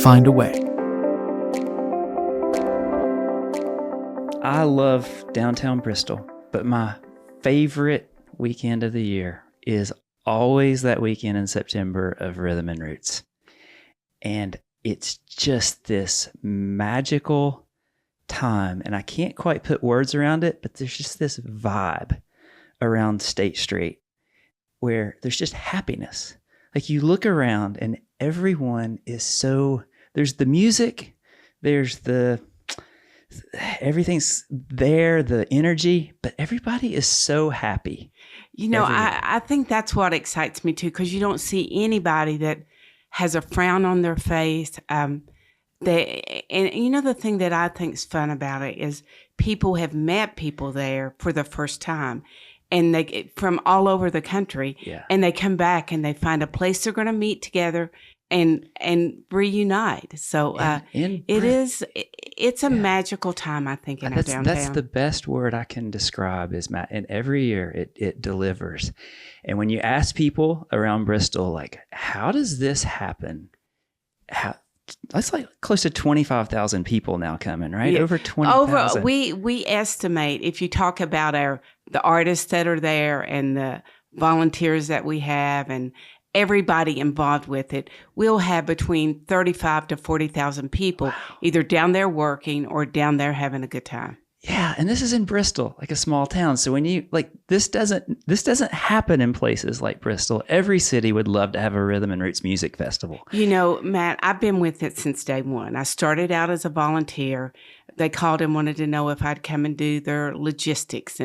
find a way. I love downtown Bristol, but my favorite weekend of the year is always that weekend in September of Rhythm and Roots. And it's just this magical time, and I can't quite put words around it, but there's just this vibe around State Street where there's just happiness. Like you look around and everyone is so, there's the music, there's everything's there, the energy, but everybody is so happy. I think that's what excites me too, because you don't see anybody that has a frown on their face. The thing that I think is fun about it is people have met people there for the first time, and they from all over the country, and they come back and they find a place they're going to meet together and reunite. So it's a magical time, I think, in our downtown. That's the best word I can describe is and every year it delivers. And when you ask people around Bristol, like, how does this happen? That's like close to 25,000 people now coming, right? Yeah. Over 20,000. We estimate, if you talk about the artists that are there and the volunteers that we have and everybody involved with it, we'll have between 35 to 40,000 people either down there working or down there having a good time. Yeah, and this is in Bristol, like a small town. So when you this doesn't happen in places like Bristol. Every city would love to have a Rhythm and Roots music festival. Matt, I've been with it since day one. I started out as a volunteer. They called and wanted to know if I'd come and do their logistics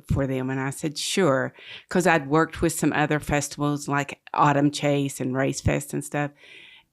for them, and I said sure, because I'd worked with some other festivals like Autumn Chase and Race Fest and stuff.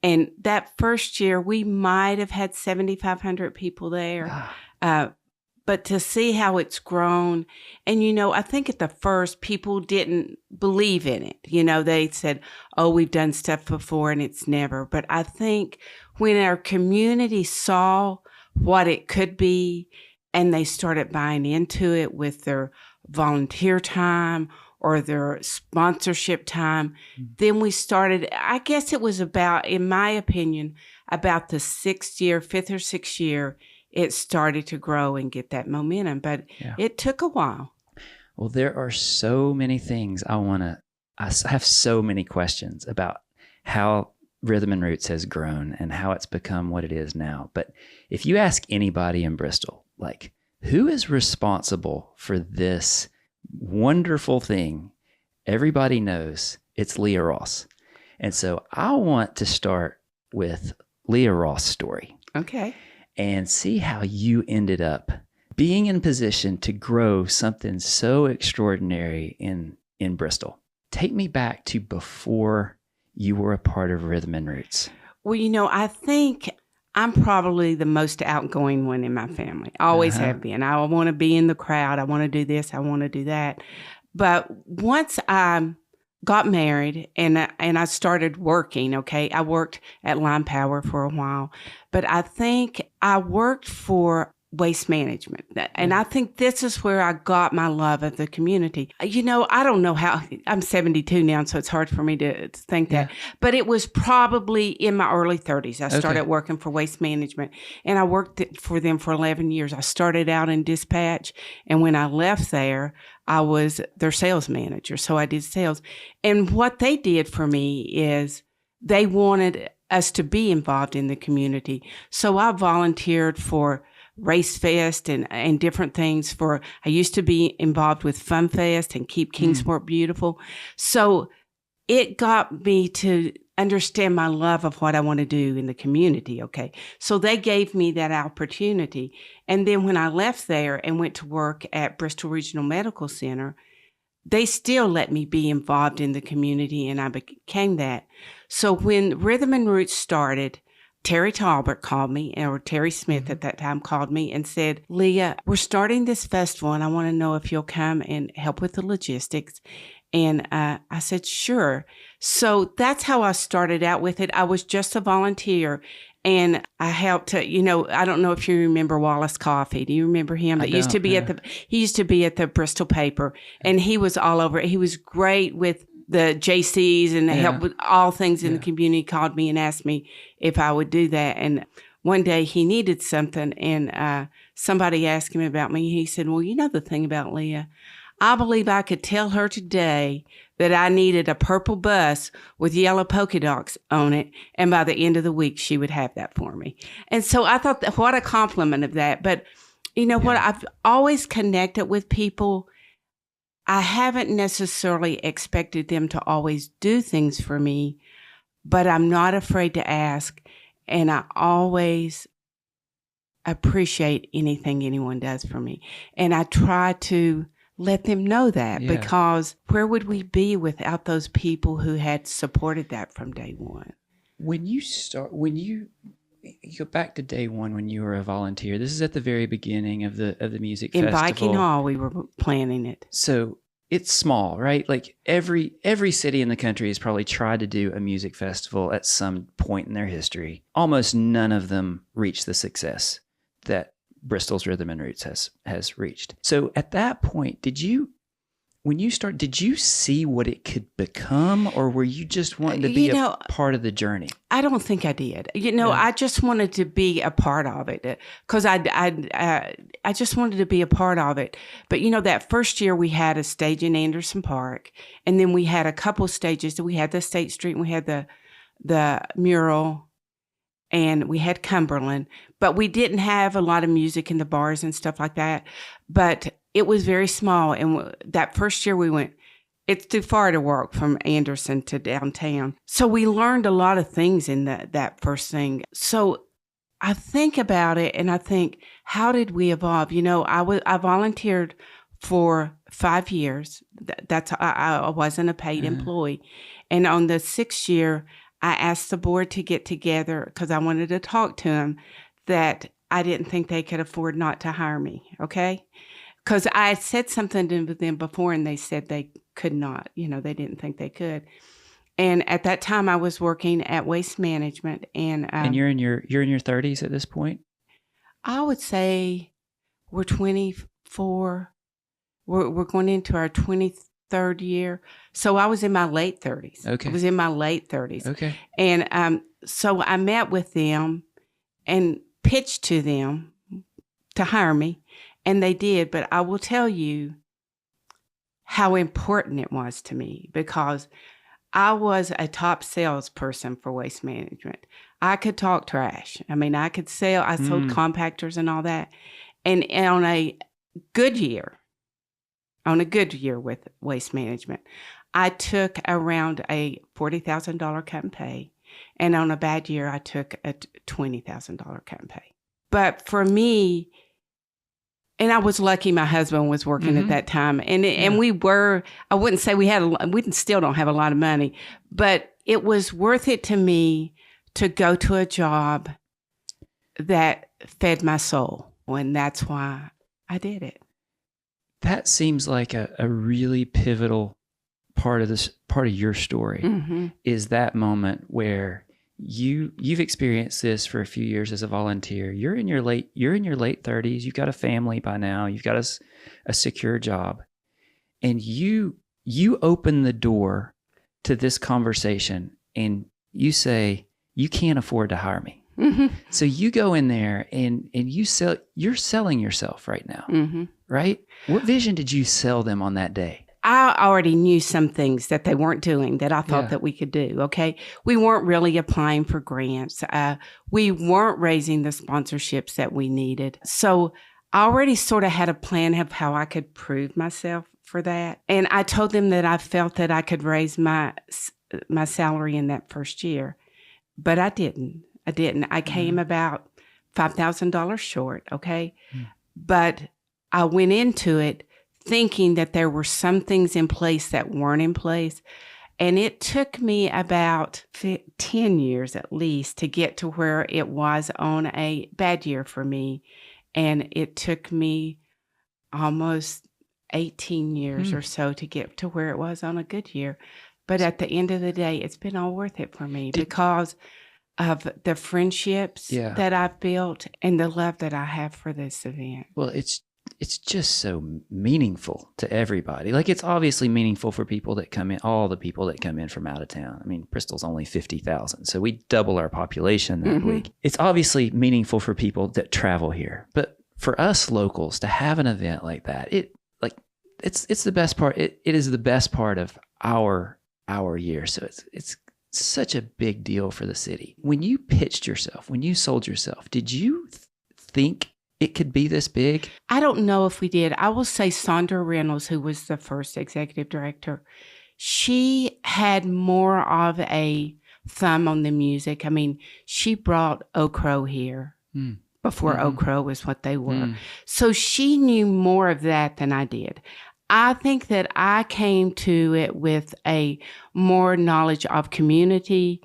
And that first year, we might have had 7,500 people there. But to see how it's grown, and, I think at the first, people didn't believe in it. They said, oh, we've done stuff before and it's never. But I think when our community saw what it could be and they started buying into it with their volunteer time or their sponsorship time, then we started, I guess it was about, in my opinion, about the fifth or sixth year, it started to grow and get that momentum, but it took a while. Well, there are so many things I have so many questions about how Rhythm and Roots has grown and how it's become what it is now. But if you ask anybody in Bristol, like, who is responsible for this wonderful thing, everybody knows it's Leah Ross. And so I want to start with Leah Ross' story. Okay. And see how you ended up being in position to grow something so extraordinary in Bristol. Take me back to before you were a part of Rhythm and Roots. Well, I think I'm probably the most outgoing one in my family. I always have been. I want to be in the crowd. I want to do this. I want to do that. But once I got married and I started working, I worked at Line Power for a while, but I think I worked for Waste Management. And I think this is where I got my love of the community. I don't know how, I'm 72 now, so it's hard for me to think that, but it was probably in my early 30s. I started working for Waste Management, and I worked for them for 11 years. I started out in dispatch, and when I left there, I was their sales manager, so I did sales. And what they did for me is they wanted us to be involved in the community. So I volunteered for Race Fest and different things. I used to be involved with Fun Fest and Keep Kingsport Beautiful. So it got me to understand my love of what I want to do in the community. So they gave me that opportunity. And then when I left there and went to work at Bristol Regional Medical Center, they still let me be involved in the community, and I became that. So when Rhythm and Roots started, Terry Talbert called me, or Terry Smith at that time called me and said, Leah, we're starting this festival and I want to know if you'll come and help with the logistics. And I said, sure. So that's how I started out with it. I was just a volunteer, and I helped to, I don't know if you remember Wallace Coffey. Do you remember him? He used to be at the Bristol paper, and he was all over. He was great with the JCs and help with all things in Yeah. the community, called me and asked me if I would do that. And one day he needed something, and somebody asked him about me. He said, well, you know the thing about Leah, I believe I could tell her today that I needed a purple bus with yellow polka dots on it, and by the end of the week, she would have that for me. And so I thought, that what a compliment of that. But you know what? I've always connected with people. I haven't necessarily expected them to always do things for me, but I'm not afraid to ask, and I always appreciate anything anyone does for me. And I try to let them know that, because where would we be without those people who had supported that from day one? When you go back to day one when you were a volunteer, this is at the very beginning of the music in festival. In Viking Hall, we were planning it. So it's small, right? Like every city in the country has probably tried to do a music festival at some point in their history. Almost none of them reached the success that Bristol's Rhythm and Roots has reached. So at that point, did you see what it could become, or were you just wanting to be a part of the journey? I don't think I did. I just wanted to be a part of it, because I just wanted to be a part of it. But that first year we had a stage in Anderson Park, and then we had a couple stages. We had the State Street, and we had the mural, and we had Cumberland, but we didn't have a lot of music in the bars and stuff like that. But it was very small. And that first year we went, it's too far to walk from Anderson to downtown. So we learned a lot of things in that first thing. So I think about it, and I think, how did we evolve? I volunteered for 5 years. I wasn't a paid employee. And on the 6th year, I asked the board to get together, because I wanted to talk to them, that I didn't think they could afford not to hire me, okay? Because I had said something to them before, and they said they could not. They didn't think they could. And at that time, I was working at Waste Management. And you're in your 30s at this point? I would say we're 24. We're going into our 23rd year. So I was in my late 30s. Okay. I was in my late 30s. Okay. And so I met with them and pitched to them to hire me, and they did. But I will tell you how important it was to me, because I was a top salesperson for Waste Management. I could talk trash. I could sell. I sold compactors and all that. And on a good year with Waste Management, I took around a $40,000 cut and pay. And on a bad year, I took a $20,000 cut and pay. But for me, and I was lucky my husband was working at that time. And we were, I wouldn't say we still don't have a lot of money, but it was worth it to me to go to a job that fed my soul. And that's why I did it. That seems like a really pivotal part of your story, is that moment where you've experienced this for a few years as a volunteer. You're in your late 30s. You've got a family by now. You've got a secure job, and you open the door to this conversation, and you say, you can't afford to hire me. So you go in there and you're selling yourself right now, right? What vision did you sell them on that day? I already knew some things that they weren't doing that I thought that we could do, okay? We weren't really applying for grants. We weren't raising the sponsorships that we needed. So I already sort of had a plan of how I could prove myself for that. And I told them that I felt that I could raise my salary in that first year. But I didn't. I came about $5,000 short, okay? But I went into it thinking that there were some things in place that weren't in place. And it took me about 10 years at least to get to where it was on a bad year for me. And it took me almost 18 years or so to get to where it was on a good year. But at the end of the day, it's been all worth it for me because of the friendships that I've built and the love that I have for this event. Well, it's just so meaningful to everybody. Like, it's obviously meaningful for people that come in, all the people that come in from out of town. I mean, Bristol's only 50,000, so we double our population that week. It's obviously meaningful for people that travel here, but for us locals to have an event like that, it's the best part. It is the best part of our year. So it's such a big deal for the city. When you pitched yourself, when you sold yourself, did you think it could be this big? I don't know if we did. I will say Sandra Reynolds, who was the first executive director, she had more of a thumb on the music. I mean, she brought Ocro here before Ocro was what they were. So she knew more of that than I did. I think that I came to it with a more knowledge of community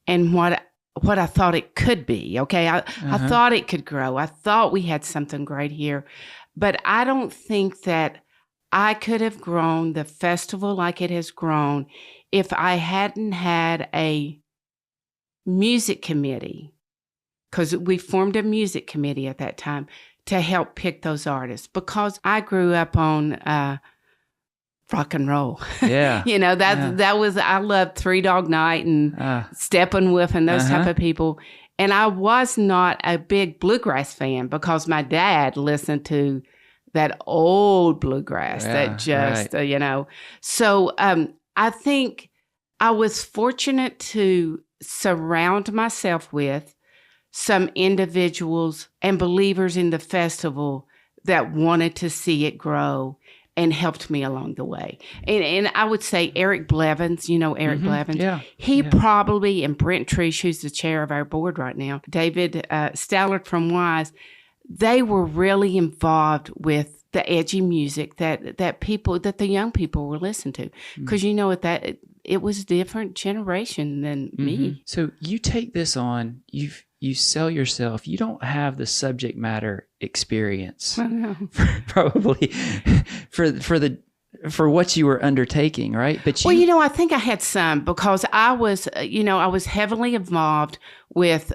and what I thought it could be. Okay. I thought it could grow. I thought we had something great here, but I don't think that I could have grown the festival like it has grown if I hadn't had a music committee, because we formed a music committee at that time to help pick those artists, because I grew up on rock and roll. Yeah. That was, I loved Three Dog Night and Steppenwolf and those type of people. And I was not a big bluegrass fan because my dad listened to that old bluegrass that just, So I think I was fortunate to surround myself with some individuals and believers in the festival that wanted to see it grow and helped me along the way. And I would say Eric Blevins, Eric Blevins, he probably, and Brent Trish, who's the chair of our board right now, David Stallard from Wise, they were really involved with the edgy music that the young people were listening to. Because it was a different generation than me. So you take this on, you sell yourself. You don't have the subject matter experience, probably for what you were undertaking, right? But I think I had some, because I was heavily involved with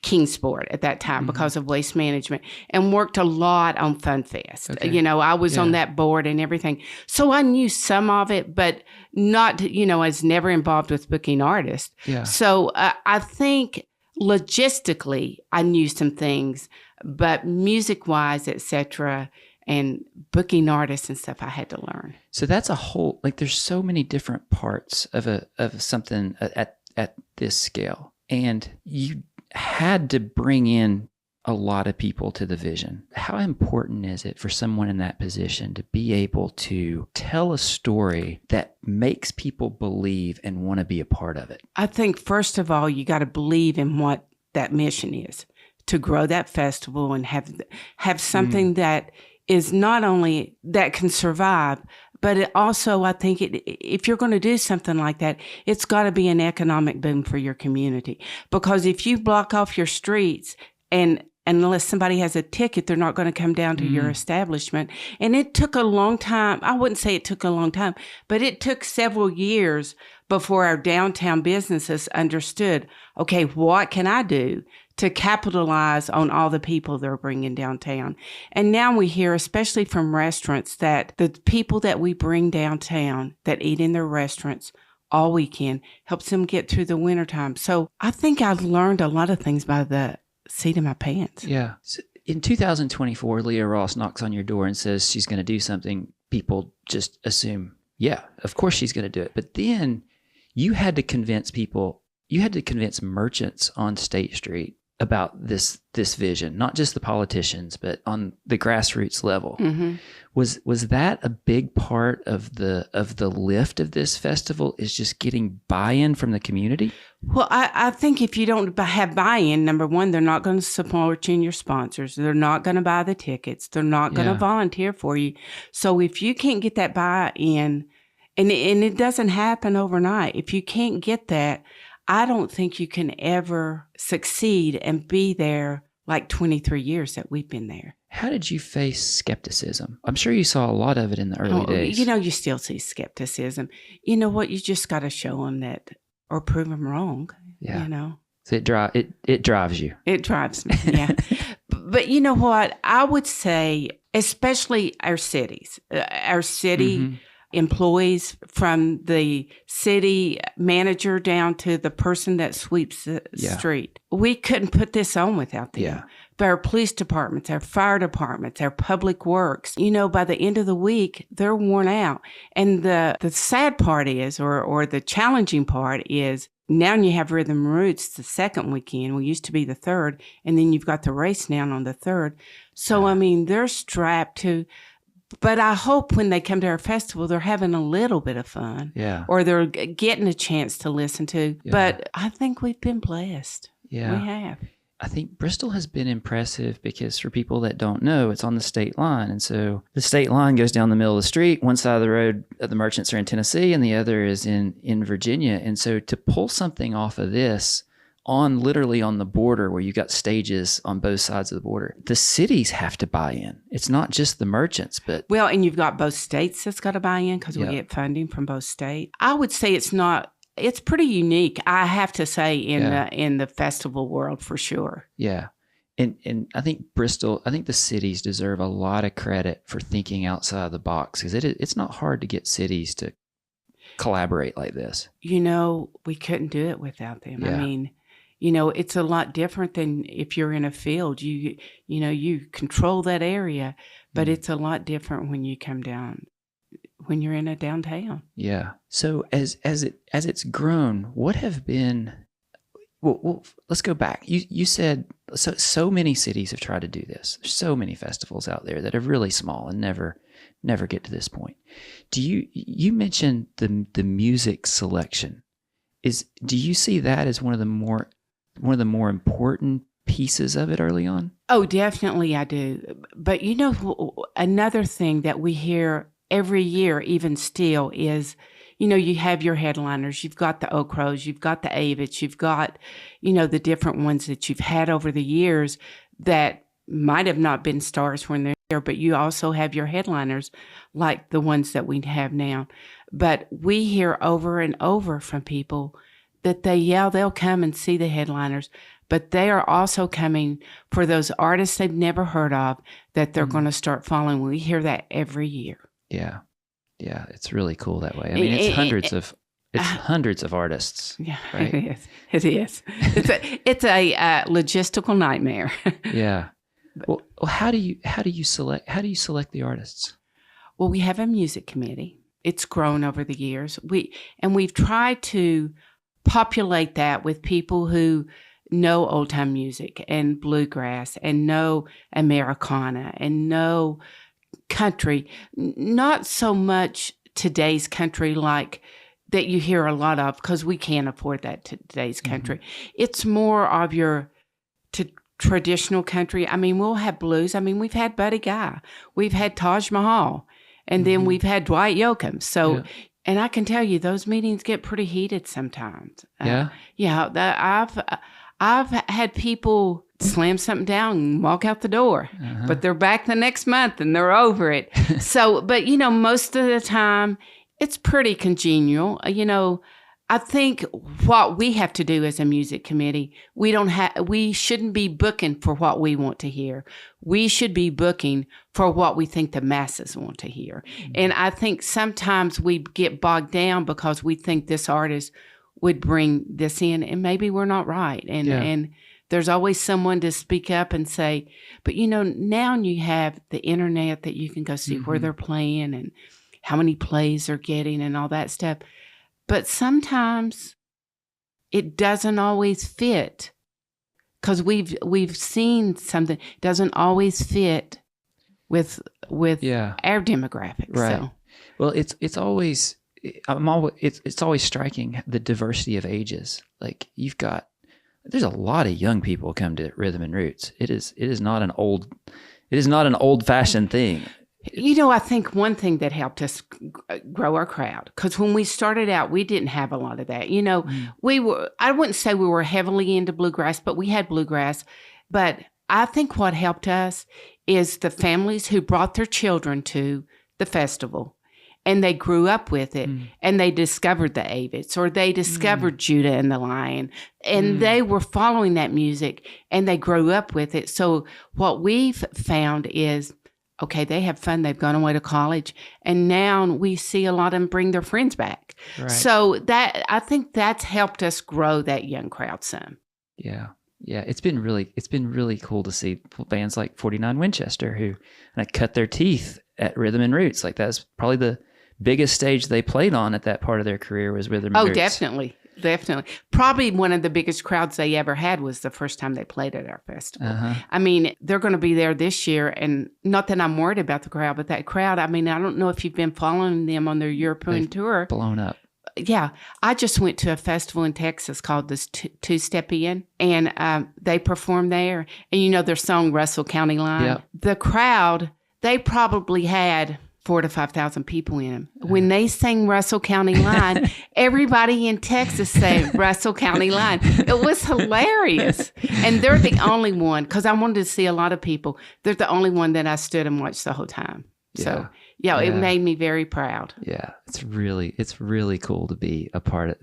Kingsport at that time because of waste management, and worked a lot on Fun Fest. Okay. I was on that board and everything. So I knew some of it, but not, I was never involved with booking artists. Yeah. So I think logistically I knew some things, but music-wise, etc., and booking artists and stuff, I had to learn. So that's a whole, there's so many different parts of something at this scale, and you had to bring in a lot of people to the vision. How important is it for someone in that position to be able to tell a story that makes people believe and want to be a part of it? I think, first of all, you got to believe in what that mission is, to grow that festival and have something that is not only that can survive, but it also, I think, if you're going to do something like that, it's got to be an economic boom for your community. Because if you block off your streets, and unless somebody has a ticket, they're not going to come down to your establishment. And it took a long time. I wouldn't say it took a long time, but it took several years before our downtown businesses understood, okay, what can I do to capitalize on all the people they're bringing downtown? And now we hear, especially from restaurants, that the people that we bring downtown that eat in their restaurants all weekend helps them get through the wintertime. So I think I've learned a lot of things by the seat of my pants. Yeah. So in 2024, Leah Ross knocks on your door and says she's going to do something. People just assume, yeah, of course she's going to do it. But then you had to convince merchants on State Street about this vision, not just the politicians, but on the grassroots level. Was that a big part of the lift of this festival, is just getting buy-in from the community? Well, I think if you don't have buy-in, number one, they're not going to support you and your sponsors. They're not going to buy the tickets. They're not going to volunteer for you. So if you can't get that buy-in, and it doesn't happen overnight, if you can't get that, I don't think you can ever succeed and be there like 23 years that we've been there. How did you face skepticism? I'm sure you saw a lot of it in the early days. You still see skepticism. You know what? You just got to show them that, or prove them wrong. Yeah. So it drives you. It drives me, yeah. But you know what? I would say especially our cities, our city Mm-hmm. employees, from the city manager down to the person that sweeps the street. We couldn't put this on without them. Yeah. But our police departments, our fire departments, our public works, by the end of the week, they're worn out. And the sad part is, or the challenging part is, now you have Rhythm and Roots the second weekend. We used to be the third. And then you've got the race now on the third. So, they're strapped to... But I hope when they come to our festival, they're having a little bit of fun. Yeah. Or they're getting a chance to listen to. Yeah. But I think we've been blessed. Yeah. We have. I think Bristol has been impressive because for people that don't know, it's on the state line. And so the state line goes down the middle of the street. One side of the road, the merchants are in Tennessee, and the other is in Virginia. And so to pull something off of this literally on the border where you got stages on both sides of the border, the cities have to buy in. It's not just the merchants, but... Well, and you've got both states that's got to buy in because we get funding from both states. I would say it's pretty unique, I have to say, in the festival world for sure. Yeah. And I think the cities deserve a lot of credit for thinking outside the box, because it's not hard to get cities to collaborate like this. We couldn't do it without them. Yeah. It's a lot different than if you're in a field. You control that area, but it's a lot different when you come down, when you're in a downtown. Yeah. So as it's grown, what have been... Well, let's go back. You said so many cities have tried to do this. There's so many festivals out there that are really small and never get to this point. You mentioned the music selection. Do you see that as one of the more important pieces of it early on? Oh, definitely I do. But another thing that we hear every year, even still, is, you have your headliners, you've got the Okros, you've got the Avits, you've got, the different ones that you've had over the years that might have not been stars when they're there, but you also have your headliners like the ones that we have now. But we hear over and over from people that they'll come and see the headliners, but they are also coming for those artists they've never heard of that they're going to start following. We hear that every year. Yeah. Yeah. It's really cool that way. I mean, it's hundreds of artists. Yeah, right? It is. It's a logistical nightmare. Yeah. Well, how do you select the artists? Well, we have a music committee. It's grown over the years. We've tried to populate that with people who know old time music and bluegrass and know Americana and know country, not so much today's country like that you hear a lot of, because we can't afford that today's country. Mm-hmm. It's more of your traditional country. We'll have blues. We've had Buddy Guy, we've had Taj Mahal, and then we've had Dwight Yoakam. So, and I can tell you, those meetings get pretty heated sometimes. I've had people slam something down and walk out the door, but they're back the next month and they're over it. So, but most of the time it's pretty congenial. I think what we have to do as a music committee, we shouldn't be booking for what we want to hear. We should be booking for what we think the masses want to hear. Mm-hmm. And I think sometimes we get bogged down because we think this artist would bring this in, and maybe we're not right. And there's always someone to speak up and say, but now you have the internet that you can go see where they're playing and how many plays they're getting and all that stuff. But sometimes it doesn't always fit, because we've seen something doesn't always fit with our demographics. Right. So. Well, it's always striking the diversity of ages. Like there's a lot of young people come to Rhythm and Roots. It is not an old fashioned thing. I think one thing that helped us grow our crowd, because when we started out, we didn't have a lot of that. I wouldn't say we were heavily into bluegrass, but we had bluegrass. But I think what helped us is the families who brought their children to the festival, and they grew up with it, and they discovered the Avits, or they discovered Judah and the Lion, and they were following that music, and they grew up with it. So what we've found is Okay, they have fun. They've gone away to college. And now we see a lot of them bring their friends back. Right. So I think that's helped us grow that young crowd some. Yeah. Yeah. It's been really cool to see bands like 49 Winchester who cut their teeth at Rhythm and Roots. Like that's probably the biggest stage they played on at that part of their career was Rhythm and Roots. Oh, definitely. Probably one of the biggest crowds they ever had was the first time they played at our festival. Uh-huh. I mean, they're going to be there this year, and not that I'm worried about the crowd, but that crowd, I mean, I don't know if you've been following them on their European tour. Blown up. Yeah. I just went to a festival in Texas called this Two Step In, and they performed there. And their song, Russell County Line. Yep. The crowd, they probably had 4,000 to 5,000 people in them. When they sang Russell County Line, everybody in Texas sang Russell County Line. It was hilarious. And they're the only one, because I wanted to see a lot of people. They're the only one that I stood and watched the whole time. So, it made me very proud. Yeah, it's really cool to be a part of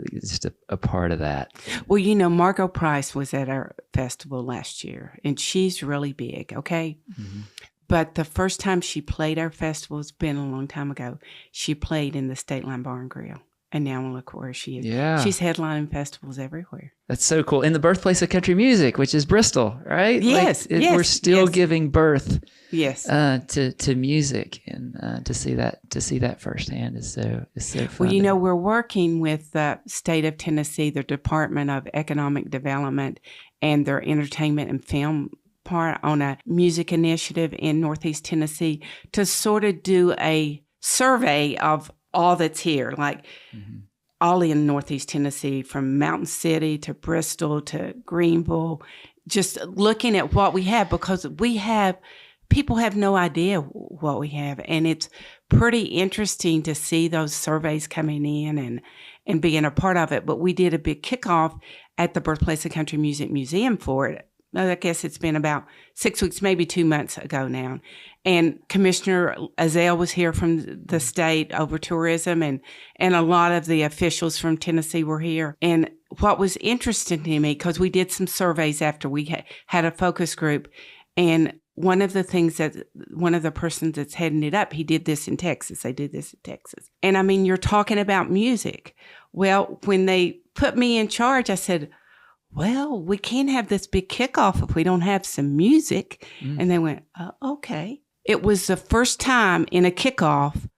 a part of that. Well, Margot Price was at our festival last year, and she's really big, okay? Mm-hmm. But the first time she played our festival, it's been a long time ago, she played in the State Line Bar and Grill. And now look where she is. Yeah. She's headlining festivals everywhere. That's so cool. In the birthplace of country music, which is Bristol, right? Yes. We're still giving birth to music, and to see that firsthand is so fun. Well, we're working with the state of Tennessee, the Department of Economic Development, and their entertainment and film part on a music initiative in Northeast Tennessee to sort of do a survey of all that's here, like all in Northeast Tennessee, from Mountain City to Bristol to Greenville, just looking at what we have, because people have no idea what we have. And it's pretty interesting to see those surveys coming in and being a part of it. But we did a big kickoff at the Birthplace of Country Music Museum for it. I guess it's been about 6 weeks, maybe 2 months ago now. And Commissioner Azale was here from the state over tourism, and a lot of the officials from Tennessee were here. And what was interesting to me, because we did some surveys after we had a focus group, and one of the persons that's heading it up, he did this in Texas. They did this in Texas. And I mean, you're talking about music. Well, when they put me in charge, I said, well, we can't have this big kickoff if we don't have some music. And they went, okay. It was the first time in a kickoff,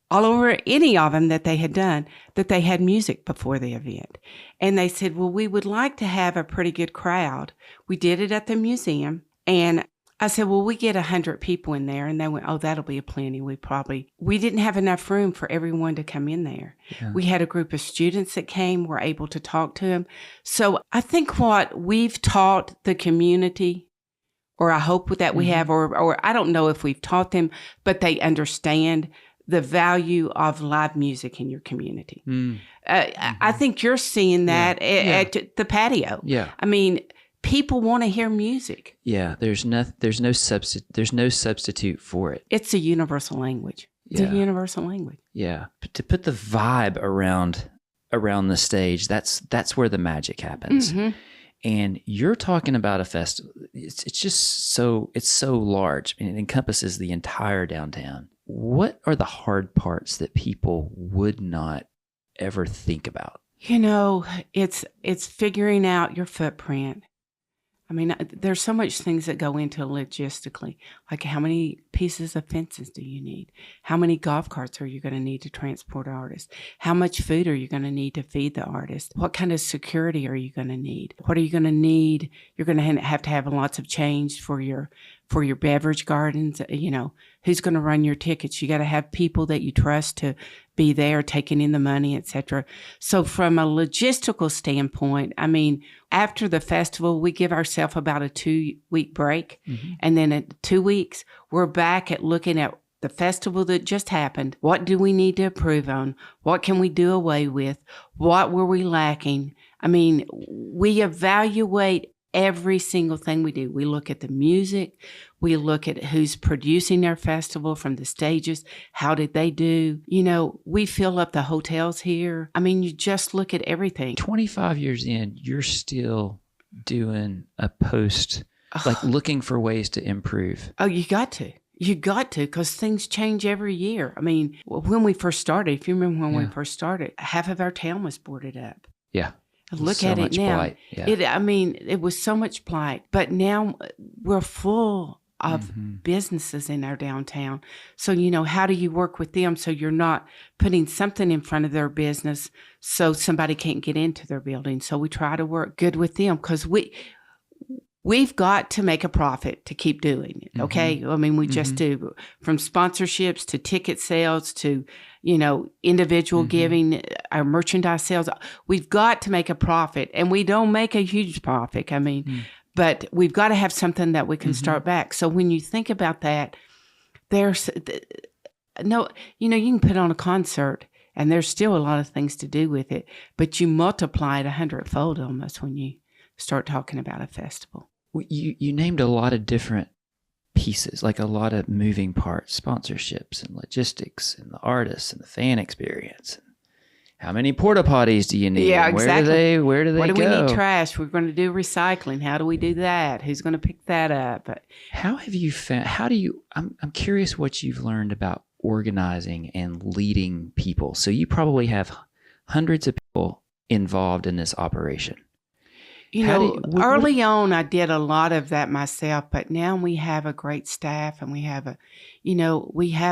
all over any of them that they had done, that they had music before the event. And they said, well, we would like to have a pretty good crowd. We did it at the museum. And I said, well, we get 100 people in there. And they went, oh, that'll be a plenty. We didn't have enough room for everyone to come in there. Yeah. We had a group of students that came, were able to talk to them. So I think what we've taught the community, or I hope that we have, or I don't know if we've taught them, but they understand the value of live music in your community. I think you're seeing that at the patio. Yeah. I mean, people want to hear music. Yeah, there's no substitute for it. It's a universal language. It's a universal language. Yeah, but to put the vibe around the stage, that's where the magic happens. Mm-hmm. And you're talking about a festival. It's just so large, and it encompasses the entire downtown. What are the hard parts that people would not ever think about? It's figuring out your footprint. I mean, there's so much things that go into logistically, like how many pieces of fences do you need? How many golf carts are you going to need to transport artists? How much food are you going to need to feed the artist? What kind of security are you going to need? What are you going to need? You're going to have lots of change for your beverage gardens. Who's going to run your tickets? You got to have people that you trust to be there taking in the money, etc. So from a logistical standpoint, I mean, after the festival, we give ourselves about a 2-week break. Mm-hmm. And then at 2 weeks, we're back at looking at the festival that just happened. What do we need to improve on? What can we do away with? What were we lacking? I mean, we evaluate every single thing we do. We look at the music. We look at who's producing our festival from the stages. How did they do? We fill up the hotels here. I mean, you just look at everything. 25 years in, you're still doing a post, like looking for ways to improve. Oh, you got to. You got to, because things change every year. I mean, when we first started, if you remember when we Yeah. first started, half of our town was boarded up. Yeah. Look So at it much now. blight. Yeah. It was so much blight, but now we're full of Mm-hmm. businesses in our downtown. So, how do you work with them so you're not putting something in front of their business so somebody can't get into their building? So we try to work good with them, because we've got to make a profit to keep doing it. Okay. Mm-hmm. I mean, we just do, from sponsorships to ticket sales to, individual giving, our merchandise sales. We've got to make a profit, and we don't make a huge profit. I mean, but we've got to have something that we can start back. So when you think about that, there's no, you can put on a concert and there's still a lot of things to do with it, but you multiply it 100-fold almost when you start talking about a festival. You named a lot of different pieces, like a lot of moving parts, sponsorships and logistics and the artists and the fan experience. And how many porta potties do you need? Yeah, and exactly. Where do they go? We need trash? We're going to do recycling. How do we do that? Who's going to pick that up? How have you found, I'm curious what you've learned about organizing and leading people. So you probably have hundreds of people involved in this operation. Early on, I did a lot of that myself, but now we have a great staff, and we have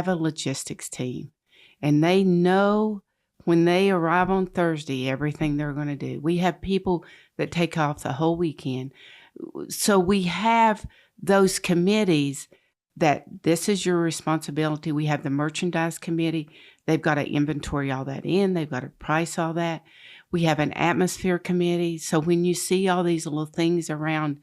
a logistics team, and they know when they arrive on Thursday, everything they're going to do. We have people that take off the whole weekend. So we have those committees that this is your responsibility. We have the merchandise committee. They've got to inventory all that in. They've got to price all that. We have an atmosphere committee. So when you see all these little things around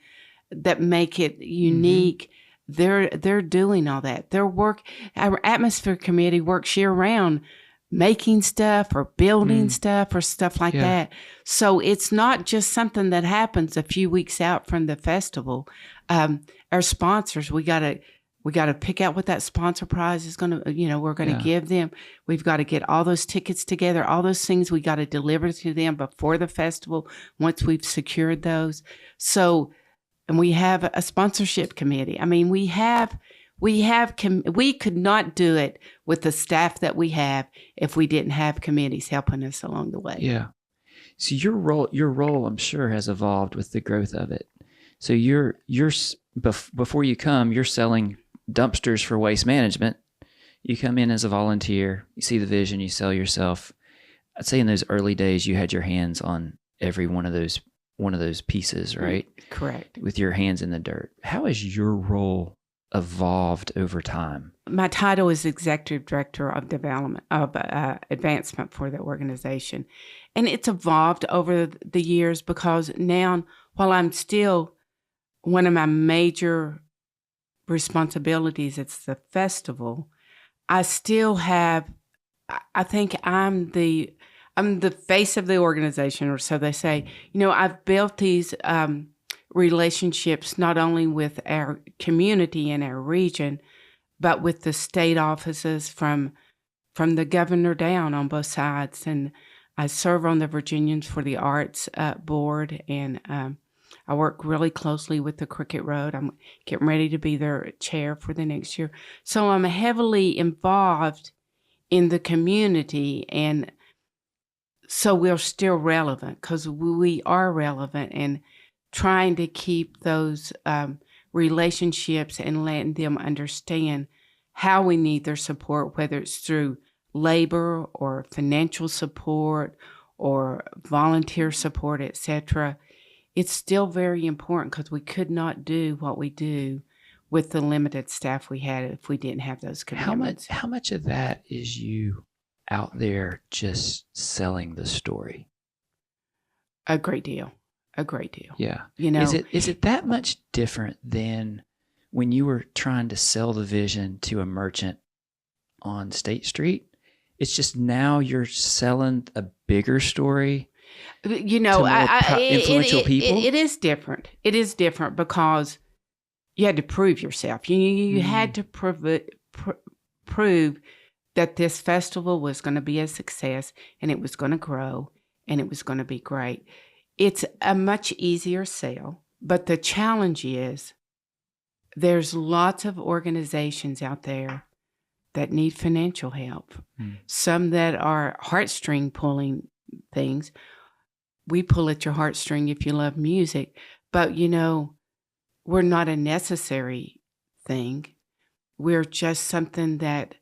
that make it unique, they're doing all that. Our atmosphere committee works year round, making stuff or building stuff or stuff like that. So it's not just something that happens a few weeks out from the festival. Our sponsors, we got to pick out what that sponsor prize is going to, we're going to give them. We've got to get all those tickets together, all those things we got to deliver to them before the festival once we've secured those. So, and we have a sponsorship committee. I mean, we could not do it with the staff that we have if we didn't have committees helping us along the way. Yeah. So your role, I'm sure, has evolved with the growth of it. So before you come, you're selling dumpsters for waste management. You come in as a volunteer, you see the vision, you sell yourself. I'd say in those early days, you had your hands on every one of those pieces, right? Correct. With your hands in the dirt. How has your role evolved over time? My title is Executive Director of Development of Advancement for the organization. And it's evolved over the years, because now, while I'm still, one of my major responsibilities, it's the festival, I still have, I think I'm the face of the organization, or so they say. I've built these relationships not only with our community and our region, but with the state offices from the governor down on both sides. And I serve on the Virginians for the Arts board, and I work really closely with the Cricket Road. I'm getting ready to be their chair for the next year. So I'm heavily involved in the community, and so we're still relevant, because we are relevant, and trying to keep those relationships and letting them understand how we need their support, whether it's through labor or financial support or volunteer support, etc. It's still very important, because we could not do what we do with the limited staff we had if we didn't have those commitments. How much of that is you out there just selling the story? A great deal. A great deal. Yeah. Is it that much different than when you were trying to sell the vision to a merchant on State Street? It's just now you're selling a bigger story. Influential people. It is different. It is different because you had to prove yourself. You had to prove that this festival was going to be a success, and it was going to grow, and it was going to be great. It's a much easier sale, but the challenge is there's lots of organizations out there that need financial help. Some that are heartstring pulling things. We pull at your heartstring if you love music, but we're not a necessary thing. We're just something that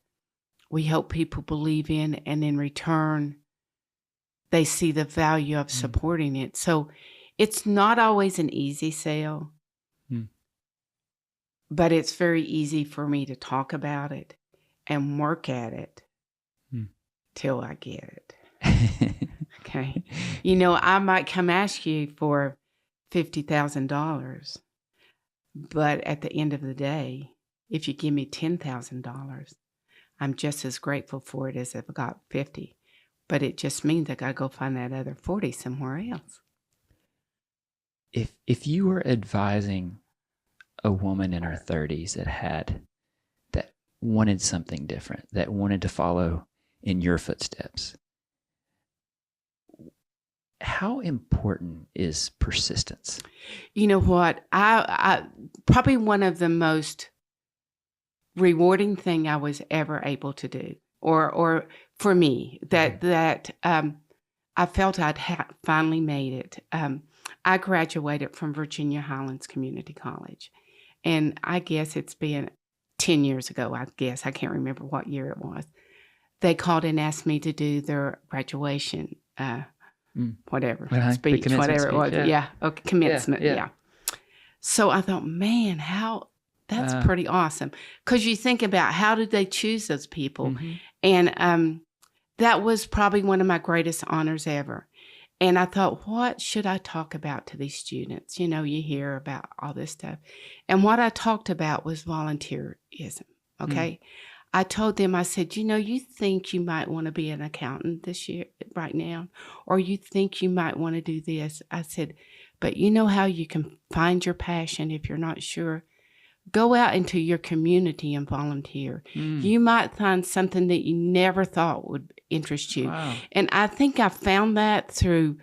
we help people believe in, and in return, they see the value of supporting it. So it's not always an easy sale, but it's very easy for me to talk about it and work at it till I get it. Okay. I might come ask you for $50,000, but at the end of the day, if you give me $10,000, I'm just as grateful for it as if I got 50. But it just means I got to go find that other 40 somewhere else. If you were advising a woman in her 30s that wanted something different, that wanted to follow in your footsteps, how important is persistence? You know what? I probably one of the most rewarding thing I was ever able to do, or for me, that I felt I'd finally made it. I graduated from Virginia Highlands Community College, and I guess it's been 10 years ago. I can't remember what year it was. They called and asked me to do their graduation whatever speech, whatever it was. Yeah. Okay. Commencement. Yeah. So I thought, man, that's pretty awesome. Because you think about how did they choose those people? And that was probably one of my greatest honors ever. And I thought, what should I talk about to these students? You hear about all this stuff. And what I talked about was volunteerism. Okay. I told them, I said, you think you might want to be an accountant this year, right now, or you think you might want to do this. I said, but you know how you can find your passion if you're not sure? Go out into your community and volunteer. You might find something that you never thought would interest you. Wow. And I think I found that through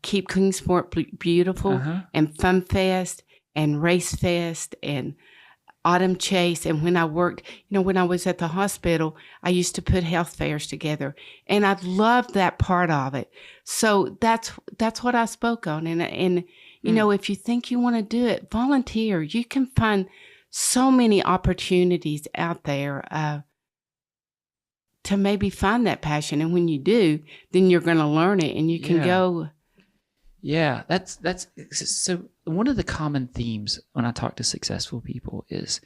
Keep Kingsport Beautiful and Fun Fest and Race Fest and Autumn Chase. And when I worked, when I was at the hospital, I used to put health fairs together, and I loved that part of it. So that's what I spoke on. And if you think you want to do it, volunteer. You can find so many opportunities out there to maybe find that passion. And when you do, then you're going to learn it, and you can go. Yeah, that's so one of the common themes when I talk to successful people is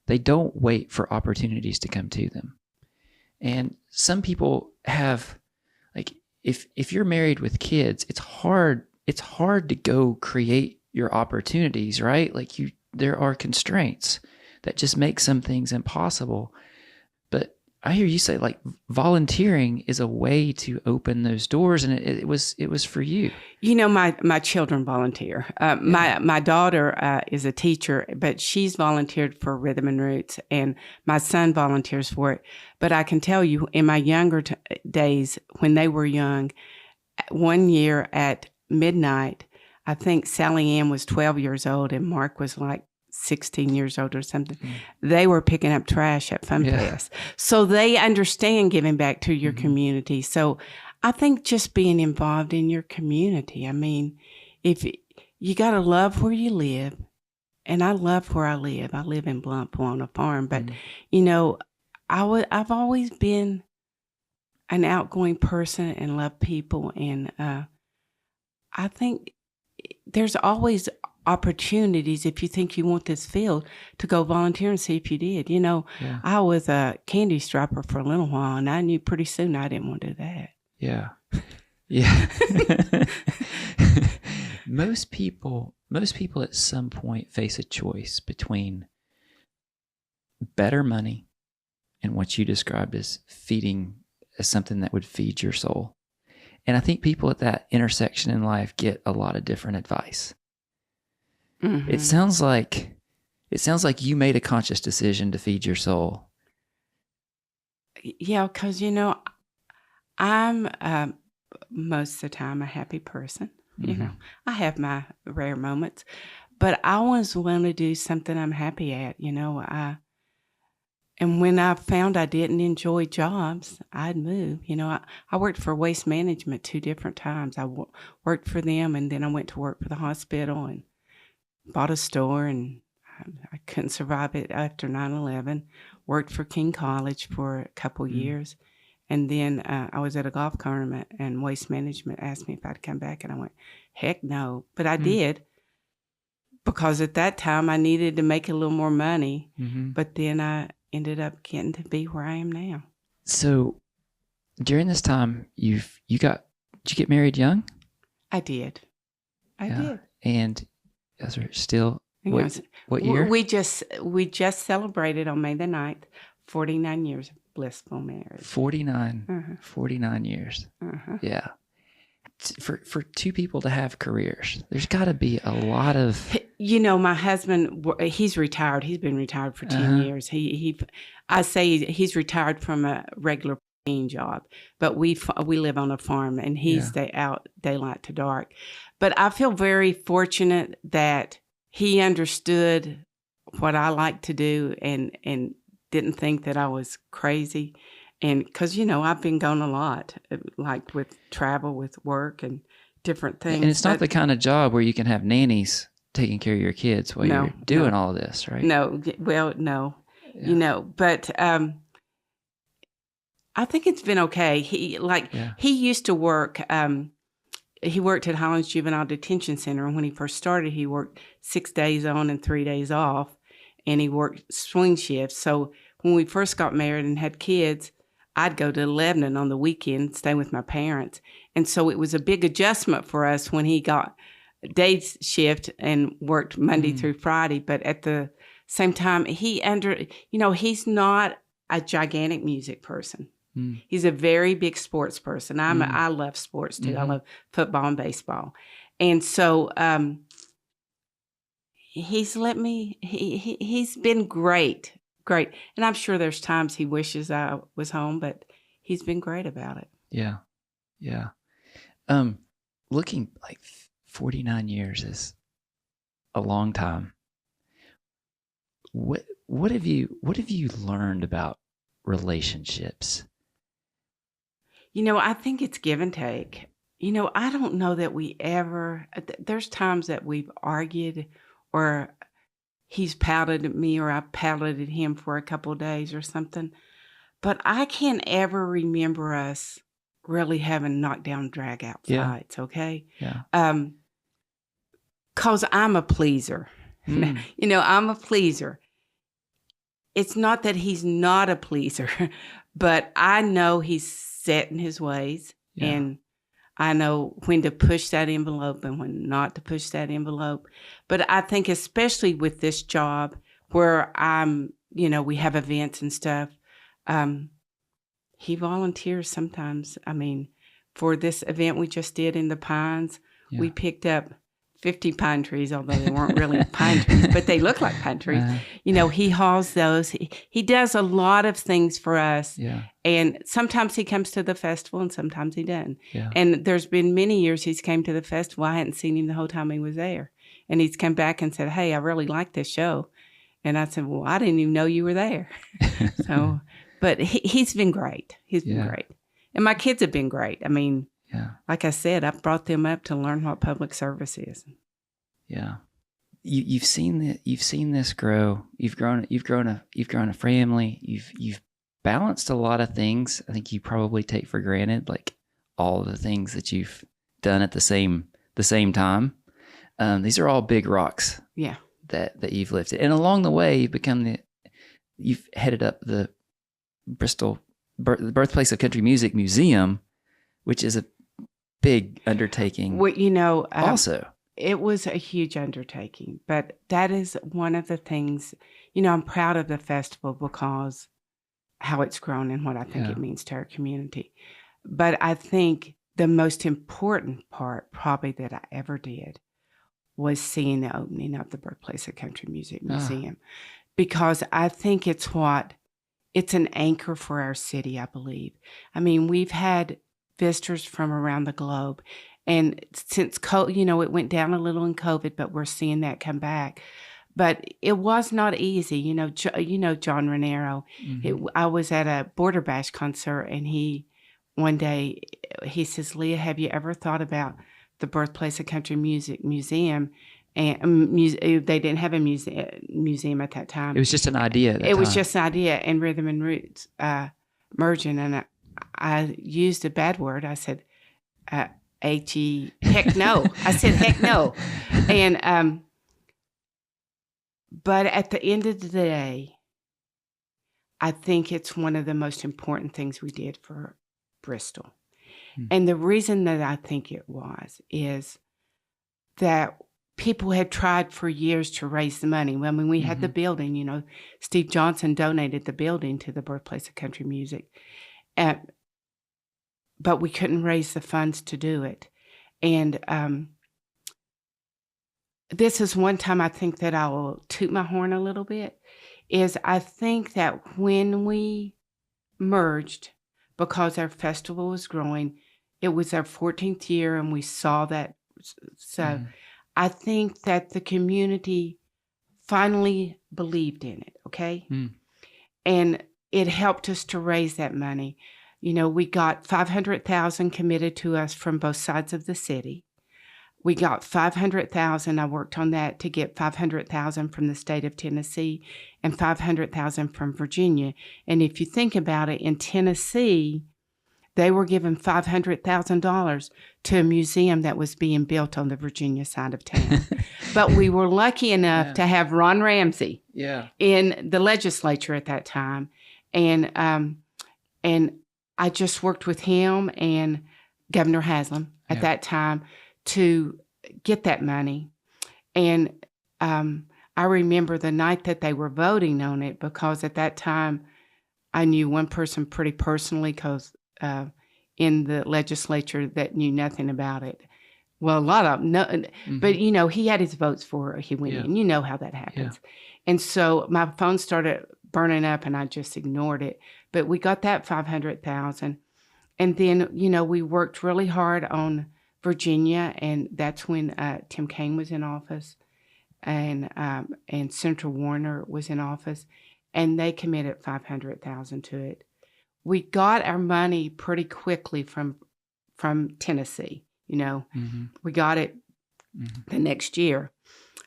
they don't wait for opportunities to come to them. And some people have, like, if you're married with kids, it's hard to go create your opportunities, right? Like there are constraints that just make some things impossible. But I hear you say, like, volunteering is a way to open those doors, and it was for you. My children volunteer. My daughter is a teacher, but she's volunteered for Rhythm and Roots, and my son volunteers for it. But I can tell you, in my younger days, when they were young, one year at midnight, I think Sally Ann was 12 years old, and Mark was like 16 years old or something. They were picking up trash at Fun Fest. So they understand giving back to your community. So I think just being involved in your community. I mean, if you got to love where you live, and I love where I live. I live in Bluntville on a farm, but I've always been an outgoing person and love people, and I think there's always opportunities if you think you want this field to go volunteer and see if you did. I was a candy striper for a little while, and I knew pretty soon I didn't want to do that. Yeah. Most people at some point face a choice between better money and what you described as feeding, as something that would feed your soul. And I think people at that intersection in life get a lot of different advice. It sounds like you made a conscious decision to feed your soul. Yeah, because I'm most of the time a happy person. I have my rare moments, but I always want to do something I'm happy at, and when I found I didn't enjoy jobs, I'd move. I worked for Waste Management 2 different times. I worked for them, and then I went to work for the hospital and bought a store, and I couldn't survive it after 9/11. Worked for King College for a couple years. And then I was at a golf tournament, and Waste Management asked me if I'd come back, and I went, heck no. But I did, because at that time I needed to make a little more money. But then I ended up getting to be where I am now. So during this time, did you get married young? I did. I did. And you guys are still, what year? We just celebrated on May the 9th, 49 years of blissful marriage. 49 years. Yeah. For 2 people to have careers, there's got to be a lot of... my husband, he's retired. He's been retired for 10 years. I say he's retired from a regular job, but we live on a farm, and he's out daylight to dark. But I feel very fortunate that he understood what I like to do and didn't think that I was crazy. And because, I've been gone a lot, like with travel, with work and different things. And it's not the kind of job where you can have nannies taking care of your kids while you're doing all this, right? No. Well, no. Yeah. But I think it's been okay. He used to work, he worked at Highlands Juvenile Detention Center. And when he first started, he worked 6 days on and 3 days off. And he worked swing shifts. So when we first got married and had kids, I'd go to Lebanon on the weekend, stay with my parents. And so it was a big adjustment for us when he got day shift and worked Monday through Friday. But at the same time, he's not a gigantic music person. He's a very big sports person. I love sports too. I love football and baseball. And so he's let me, he's been great. Great. And I'm sure there's times he wishes I was home, but he's been great about it. Yeah. Yeah. Looking like 49 years is a long time. What have you learned about relationships? I think it's give and take. I don't know that there's times that we've argued, or he's pouted at me, or I pouted at him for a couple of days or something. But I can't ever remember us really having knockdown, drag out fights, okay? Yeah. 'Cause I'm a pleaser. I'm a pleaser. It's not that he's not a pleaser, but I know he's set in his ways, and I know when to push that envelope and when not to push that envelope. But I think especially with this job where we have events and stuff, he volunteers sometimes. I mean, for this event we just did in the Pines, we picked up 50 pine trees, although they weren't really pine trees, but they look like pine trees. He hauls those. He does a lot of things for us. Yeah. And sometimes he comes to the festival and sometimes he doesn't. Yeah. And there's been many years he's came to the festival. I hadn't seen him the whole time he was there. And he's come back and said, hey, I really like this show. And I said, well, I didn't even know you were there. But he's been great. He's been great. And my kids have been great. I mean, like I said, I brought them up to learn what public service is. Yeah, you've seen this grow. You've grown a family. You've balanced a lot of things. I think you probably take for granted, like all of the things that you've done at the same time. These are all big rocks. Yeah, that you've lifted, and along the way, you've headed up the Bristol Birthplace of Country Music Museum, which is a big undertaking. Well, also, it was a huge undertaking, but that is one of the things, I'm proud of the festival because how it's grown and what I think it means to our community. But I think the most important part probably that I ever did was seeing the opening of the Birthplace of Country Music Museum, because I think it's an anchor for our city, I believe. I mean, we've had visitors from around the globe, And since it went down a little in COVID, but we're seeing that come back. But it was not easy. John Raniero. I was at a Border Bash concert, and one day he says, Leah, have you ever thought about the Birthplace of Country Music Museum? And they didn't have a museum at that time. It was just an idea at that time. It was just an idea, and Rhythm and Roots merging. And I used a bad word. I said, heck no. I said, heck no. And but at the end of the day, I think it's one of the most important things we did for Bristol. And the reason that I think it is that people had tried for years to raise the money. Well, when we had the building, Steve Johnson donated the building to the Birthplace of Country Music. But we couldn't raise the funds to do it. And this is one time I think that I will toot my horn a little bit, is I think that when we merged, because our festival was growing, it was our 14th year, and we saw that. So I think that the community finally believed in it, okay? And it helped us to raise that money. We got $500,000 committed to us from both sides of the city. We got $500,000. I worked on that to get $500,000 from the state of Tennessee and $500,000 from Virginia. And if you think about it, in Tennessee, they were given $500,000 to a museum that was being built on the Virginia side of town. But we were lucky enough to have Ron Ramsey in the legislature at that time. And I just worked with him and Governor Haslam at that time to get that money. And I remember the night that they were voting on it, because at that time I knew one person pretty personally, because in the legislature that knew nothing about it. Well, a lot of no, but he had his votes for it. He went in. You know how that happens. And so my phone started burning up, and I just ignored it. But we got that $500,000, and then we worked really hard on Virginia, and that's when Tim Kaine was in office, and Senator Warner was in office, and they committed $500,000 to it. We got our money pretty quickly from Tennessee. We got it the next year.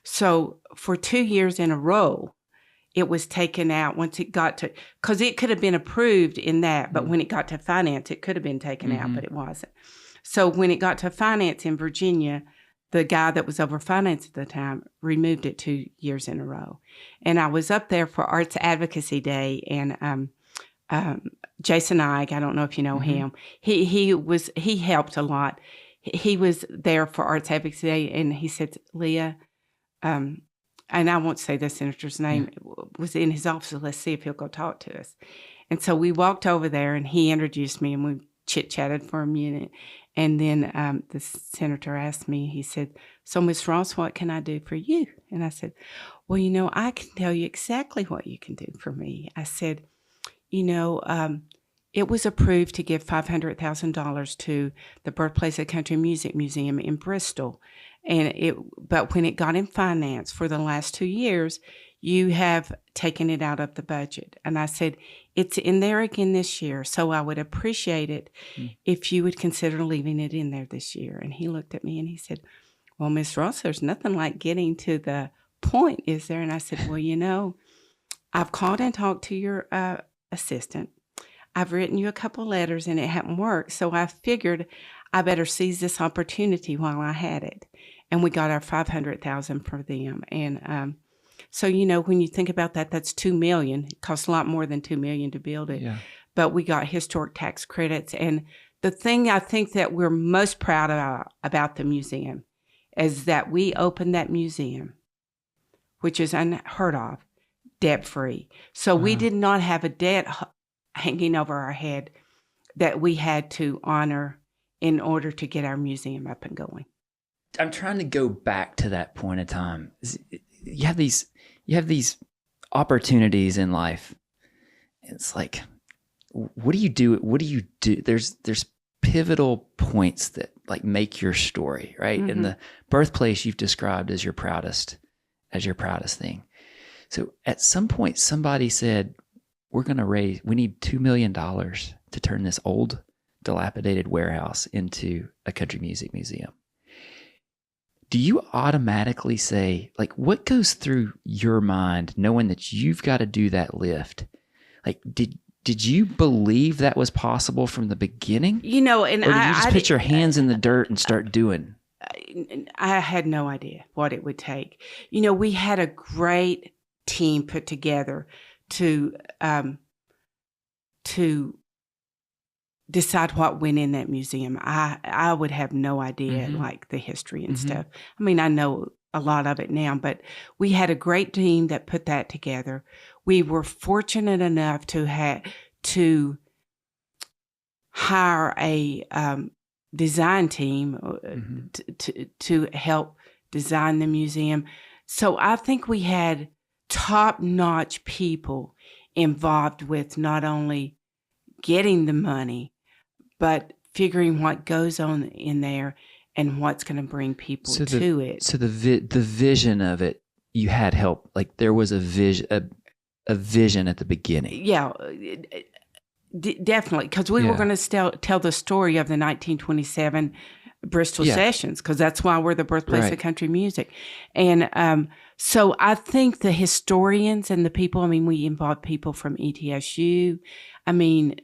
So for 2 years in a row, it was taken out once it got to, because it could have been approved in that, but when it got to finance, it could have been taken out, but it wasn't. So when it got to finance in Virginia, the guy that was over finance at the time removed it 2 years in a row. And I was up there for Arts Advocacy Day, and Jason Ike, I don't know if you know him, he helped a lot. He was there for Arts Advocacy Day, and he said, Leah, and I won't say the senator's name, was in his office. Let's see if he'll go talk to us. And so we walked over there, and he introduced me, and we chit-chatted for a minute. And then the senator asked me, he said, so Ms. Ross, what can I do for you? And I said, well, I can tell you exactly what you can do for me. I said, it was approved to give $500,000 to the Birthplace of Country Music Museum in Bristol. But when it got in finance for the last 2 years, you have taken it out of the budget. And I said, it's in there again this year, so I would appreciate it if you would consider leaving it in there this year. And he looked at me and he said, well, Ms. Ross, there's nothing like getting to the point, is there? And I said, well, I've called and talked to your assistant. I've written you a couple letters and it hadn't worked. So I figured I better seize this opportunity while I had it. And we got our $500,000 for them. And so, when you think about that, that's $2 million. It costs a lot more than $2 million to build it. Yeah. But we got historic tax credits. And the thing I think that we're most proud about the museum is that we opened that museum, which is unheard of, debt-free. So we did not have a debt hanging over our head that we had to honor in order to get our museum up and going. I'm trying to go back to that point in time. You have these opportunities in life. It's like, what do you do? What do you do? There's pivotal points that like make your story, right? Mm-hmm. And the Birthplace you've described as your proudest thing. So at some point somebody said, we need $2 million to turn this old dilapidated warehouse into a country music museum. Do you automatically say, like, what goes through your mind knowing that you've got to do that lift? Like, did you believe that was possible from the beginning? You know, and or did you just put your hands in the dirt and start doing? I had no idea what it would take. You know, we had a great team put together to decide what went in that museum. I would have no idea, like the history and stuff. I mean, I know a lot of it now, but we had a great team that put that together. We were fortunate enough to hire a design team to help design the museum. So I think we had top-notch people involved with not only getting the money, but figuring what goes on in there and what's going to bring people to it. So the vision of it, you had help. Like there was a vision at the beginning. Yeah, definitely. Because we were going to tell the story of the 1927 Bristol sessions, because that's why we're the birthplace of country music. And so I think the historians and the people, I mean, we involved people from ETSU. I mean,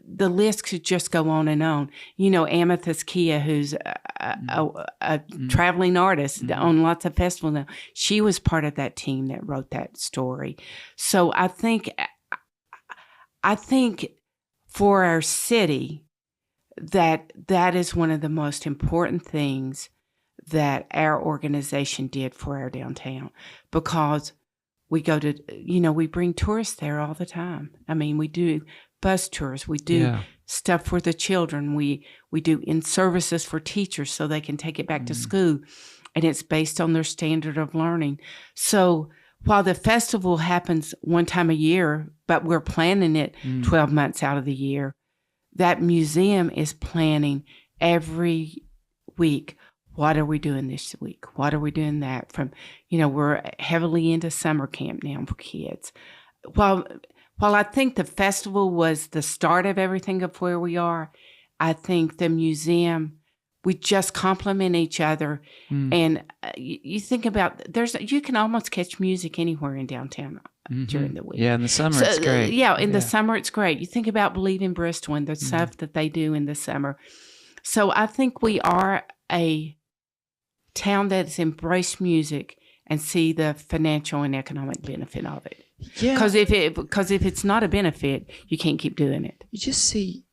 the list could just go on and on. You know, Amethyst Kia, who's a traveling artist on lots of festivals now, she was part of that team that wrote that story. So I think for our city, that is one of the most important things that our organization did for our downtown, because we go to, you know, we bring tourists there all the time. I mean, we do bus tours, we do stuff for the children, we do in services for teachers so they can take it back to school, and it's based on their standard of learning. So while the festival happens one time a year, but we're planning it 12 months out of the year, that museum is planning every week. What are we doing this week? What are we doing that? From, you know, we're heavily into summer camp now for kids. While I think the festival was the start of everything of where we are, I think the museum, we just complement each other. And you think about, you can almost catch music anywhere in downtown during the week. Yeah, in the summer it's great. In the summer it's great. You think about Believe in Bristol and the stuff that they do in the summer. So I think we are a town that's embraced music and see the financial and economic benefit of it. Yeah. Because if it's not a benefit, you can't keep doing it. You just see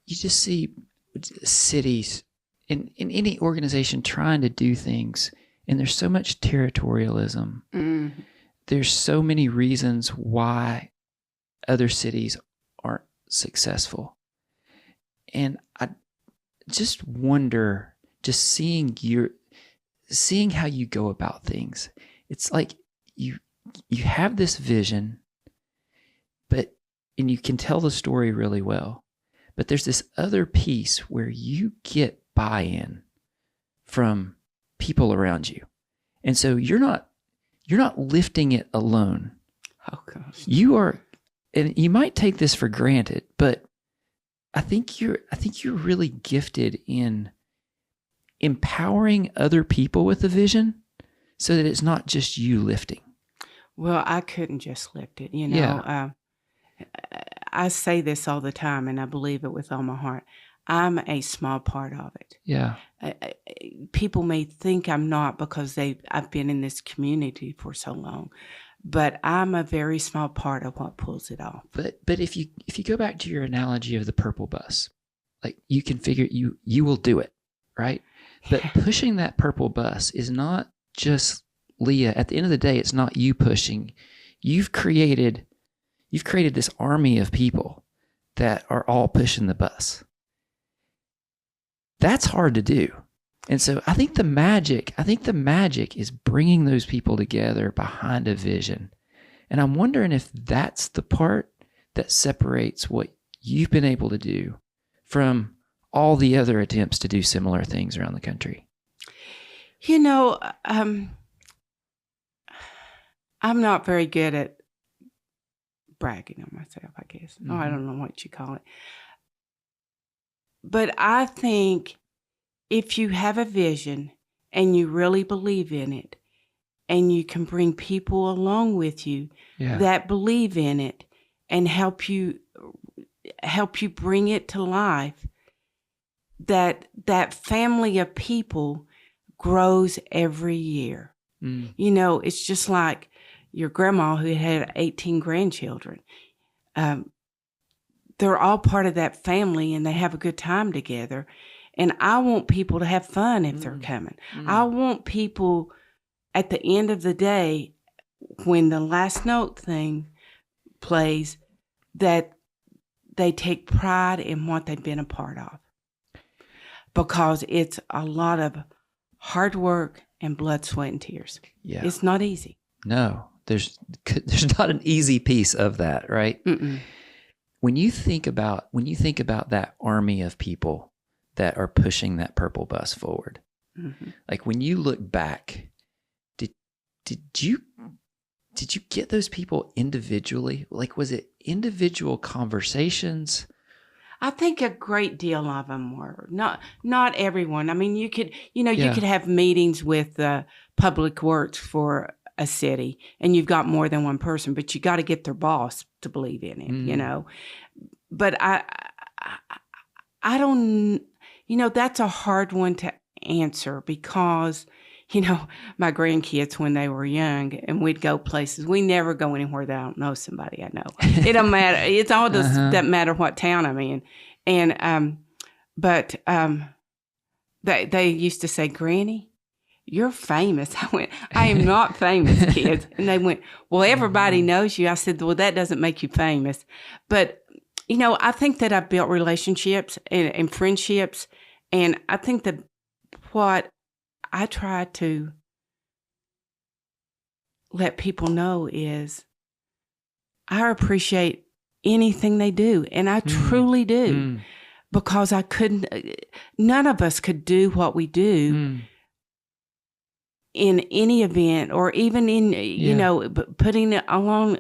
cities in any organization trying to do things, and there's so much territorialism. There's so many reasons why other cities aren't successful. And I just wonder, just seeing how you go about things. It's like you have this vision, and you can tell the story really well, but there's this other piece where you get buy-in from people around you. And so you're not lifting it alone. Oh gosh. You are, and you might take this for granted, but I think you're really gifted in empowering other people with a vision so that it's not just you lifting. Well, I couldn't just lift it, you know. Yeah. I say this all the time, and I believe it with all my heart. I'm a small part of it. Yeah. People may think I'm not because I've been in this community for so long, but I'm a very small part of what pulls it off. But if you go back to your analogy of the purple bus, like you can figure you will do it, right? But pushing that purple bus is not just Leah. At the end of the day, it's not you pushing. You've created this army of people that are all pushing the bus. That's hard to do. And so I think the magic is bringing those people together behind a vision. And I'm wondering if that's the part that separates what you've been able to do from all the other attempts to do similar things around the country? You know, I'm not very good at bragging on myself, I guess. Oh, I don't know what you call it. But I think if you have a vision and you really believe in it, and you can bring people along with you that believe in it and help you bring it to life, that family of people grows every year. You know, it's just like your grandma who had 18 grandchildren. They're all part of that family and they have a good time together. And I want people to have fun if they're coming. I want people at the end of the day, when the last note thing plays, that they take pride in what they've been a part of. Because it's a lot of hard work and blood, sweat, and tears. Yeah. It's not easy. No, there's not an easy piece of that, right? Mm-mm. When you think about that army of people that are pushing that purple bus forward, like when you look back, did you get those people individually? Like, was it individual conversations? I think a great deal of them were. Not everyone. I mean, you could have meetings with Public Works for a city, and you've got more than one person, but you got to get their boss to believe in it, you know. But I don't, that's a hard one to answer because, my grandkids when they were young and we'd go places, we never go anywhere that I don't know somebody I know. It don't matter. It's all doesn't matter what town I'm in. And, they used to say, Granny, you're famous. I went, I am not famous, kids. And they went, well, everybody knows you. I said, well, that doesn't make you famous. But, I think that I've built relationships and friendships. And I think that what I try to let people know is I appreciate anything they do. And I truly do. Because none of us could do what we do in any event or even in, putting it along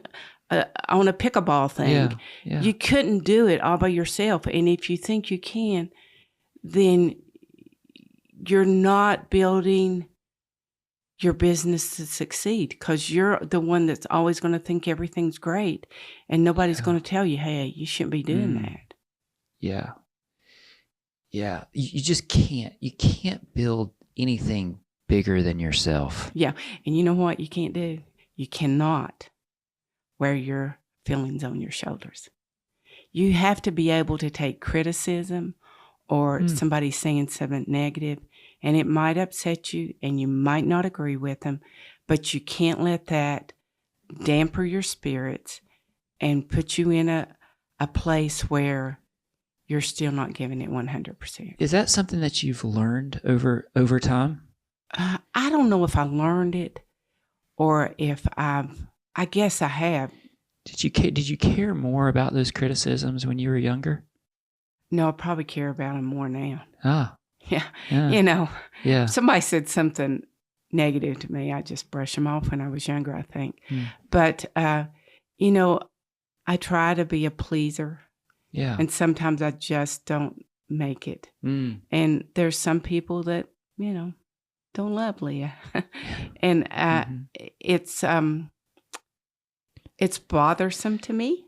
on a pickleball thing. Yeah. You couldn't do it all by yourself. And if you think you can, then you're not building your business to succeed because you're the one that's always going to think everything's great and nobody's going to tell you, hey, you shouldn't be doing that. Yeah. Yeah. You just can't. You can't build anything bigger than yourself. Yeah. And you know what you can't do? You cannot wear your feelings on your shoulders. You have to be able to take criticism or somebody saying something negative, and it might upset you and you might not agree with them, but you can't let that dampen your spirits and put you in a place where you're still not giving it 100%. Is that something that you've learned over time? I don't know if I learned it or if I guess I have. Did you care more about those criticisms when you were younger? No, I probably care about them more now. Yeah. Yeah. If somebody said something negative to me, I just brush them off when I was younger, I think. But, I try to be a pleaser. Yeah. And sometimes I just don't make it. And there's some people that, don't love Leah. And it's bothersome to me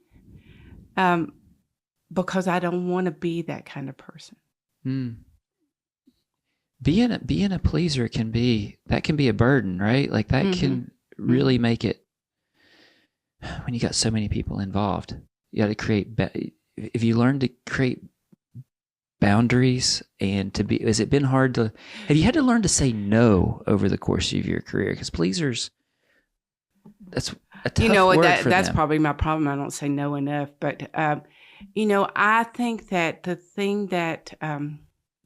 because I don't want to be that kind of person. Being a pleaser can be a burden, right? Like that can really make it when you got so many people involved. You got to create. If you learn to create boundaries and has it been hard to? Have you had to learn to say no over the course of your career? Because pleasers, that's a tough word for that's them. Probably my problem. I don't say no enough, but I think that the thing that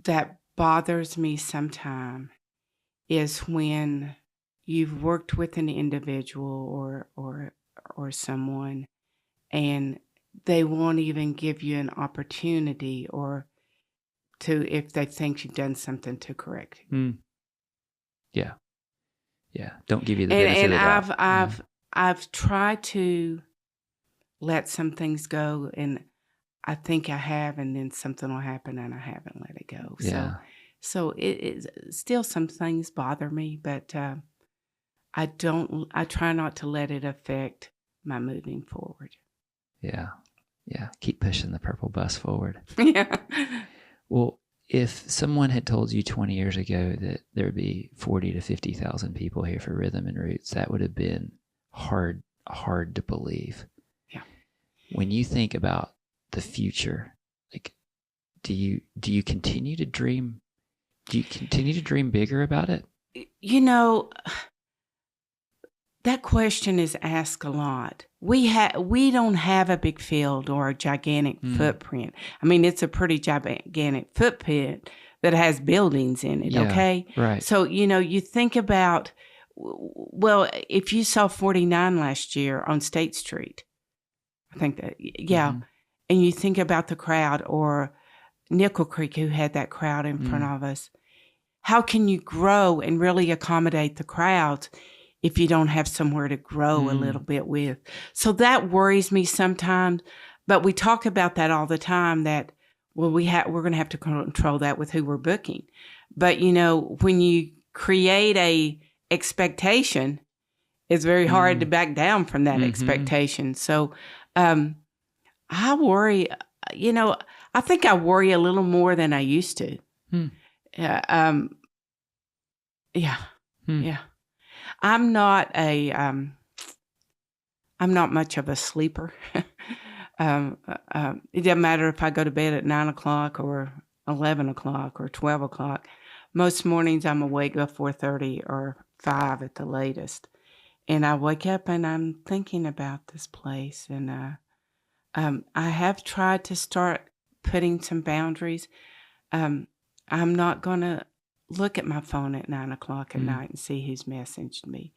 that bothers me sometimes is when you've worked with an individual or someone and they won't even give you an opportunity or if they think you've done something to correct it. Yeah. Yeah. Don't give you the benefit of the doubt. And I've tried to let some things go, and I think I have, and then something will happen and I haven't let it go. Yeah. So it still some things bother me, but I try not to let it affect my moving forward. Yeah. Yeah. Keep pushing the purple bus forward. Yeah. Well, if someone had told you 20 years ago that there would be 40 to 50,000 people here for Rhythm and Roots, that would have been hard to believe. Yeah. When you think about the future, like, do you continue to dream? Do you continue to dream bigger about it? You know, that question is asked a lot. We don't have a big field or a gigantic footprint. I mean, it's a pretty gigantic footprint that has buildings in it, okay? Right. So, you think about, well, if you saw 49 last year on State Street, I think that, and you think about the crowd, or Nickel Creek, who had that crowd in front of us, how can you grow and really accommodate the crowds if you don't have somewhere to grow a little bit with? So that worries me sometimes, but we talk about that all the time, that, well, we're going to have to control that with who we're booking. But, when you create a expectation, it's very hard to back down from that expectation. So I worry, I think I worry a little more than I used to. Yeah. I'm not much of a sleeper. It doesn't matter if I go to bed at 9 o'clock or 11 o'clock or 12 o'clock. Most mornings I'm awake by 4:30 or 5 at the latest. And I wake up and I'm thinking about this place. And I have tried to start putting some boundaries. I'm not going to look at my phone at 9 o'clock at night and see who's messaged me.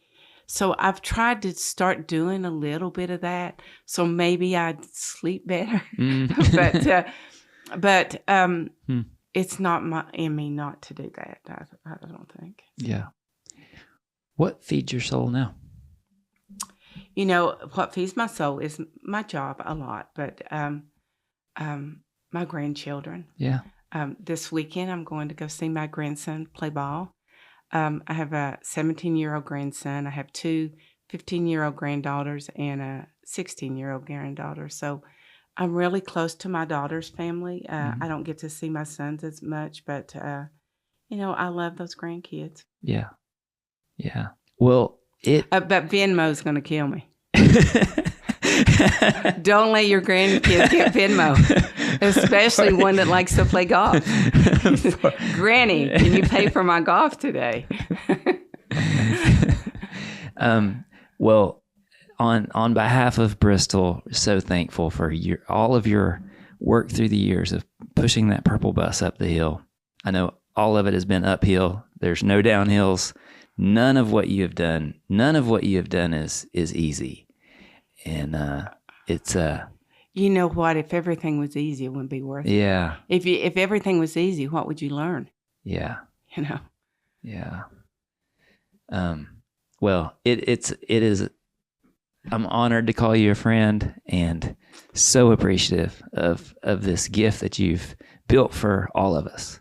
So I've tried to start doing a little bit of that. So maybe I'd sleep better. but it's not in me not to do that. I don't think. Yeah. What feeds your soul now? What feeds my soul is my job a lot, but my grandchildren. Yeah. This weekend, I'm going to go see my grandson play ball. I have a 17-year-old grandson. I have two 15-year-old granddaughters and a 16-year-old granddaughter. So I'm really close to my daughter's family. I don't get to see my sons as much, but, I love those grandkids. Yeah. Yeah. Well, but Venmo's going to kill me. Don't let your grandkids get Venmo, especially one that likes to play golf. Granny, can you pay for my golf today? Well, on behalf of Bristol, so thankful for all of your work through the years of pushing that purple bus up the hill. I know all of it has been uphill. There's no downhills. None of what you have done is easy. And it's you know what? If everything was easy, it wouldn't be worth it. Yeah. If everything was easy, what would you learn? Yeah. Yeah. Well, it is. I'm honored to call you a friend, and so appreciative of this gift that you've built for all of us,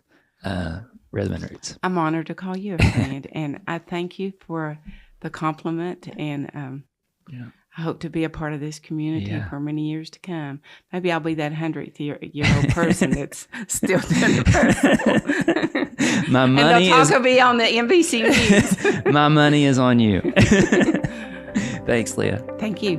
Rhythm and Roots. I'm honored to call you a friend, and I thank you for the compliment, and I hope to be a part of this community for many years to come. Maybe I'll be that 100-year-old person that's still doing the festival. My money and they'll talk be on the NBC News. My money is on you. Thanks, Leah. Thank you.